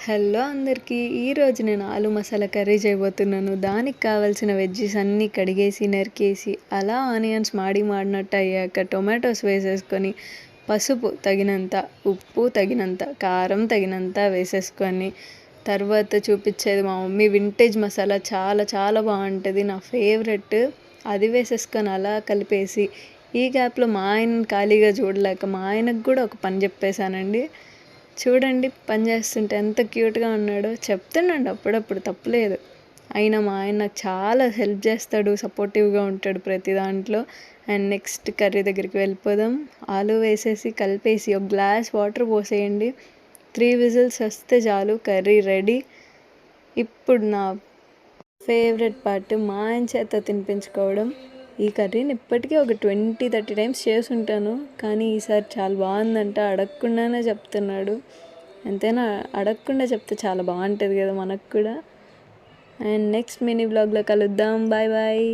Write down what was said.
Hello అందరికీ! ఈరోజు నేను ఆలు మసాలా కర్రీ చేయబోతున్నాను. దానికి కావాల్సిన వెజ్జీస్ అన్నీ కడిగేసి, నరికేసి, అలా ఆనియన్స్ మాడినట్టు అయ్యాక టొమాటోస్ వేసేసుకొని, పసుపు తగినంత, ఉప్పు తగినంత, కారం తగినంత వేసేసుకొని, తర్వాత చూపించేది మా మమ్మీ వింటేజ్ మసాలా చాలా చాలా బాగుంటుంది. నా ఫేవరెట్. అది వేసేసుకొని అలా కలిపేసి, ఈ గ్యాప్లో మా ఆయన ఖాళీగా చూడలేక మా ఆయనకు కూడా ఒక పని చెప్పేశానండి. చూడండి పని చేస్తుంటే ఎంత క్యూట్గా ఉన్నాడో. చెప్తున్నాడు అప్పుడప్పుడు, తప్పులేదు. అయినా మా ఆయన నాకు చాలా హెల్ప్ చేస్తాడు, సపోర్టివ్గా ఉంటాడు ప్రతి దాంట్లో. అండ్ నెక్స్ట్ కర్రీ దగ్గరికి వెళ్ళిపోదాం. ఆలు వేసేసి కలిపేసి ఒక గ్లాస్ వాటర్ పోసేయండి. 3 విజిల్స్ వస్తే చాలు, కర్రీ రెడీ. ఇప్పుడు నా ఫేవరెట్ పార్ట్ మా ఆయన చేత తినిపించుకోవడం. ఈ కర్రీని ఇప్పటికీ ఒక 20-30 టైమ్స్ చేసి ఉంటాను, కానీ ఈసారి చాలా బాగుందంట. అడగకుండానే చెప్తున్నాడు. ఎంతైనా అడగకుండా చెప్తే చాలా బాగుంటుంది కదా మనకు కూడా. అండ్ నెక్స్ట్ మినీ వ్లాగ్లో కలుద్దాం. Bye bye.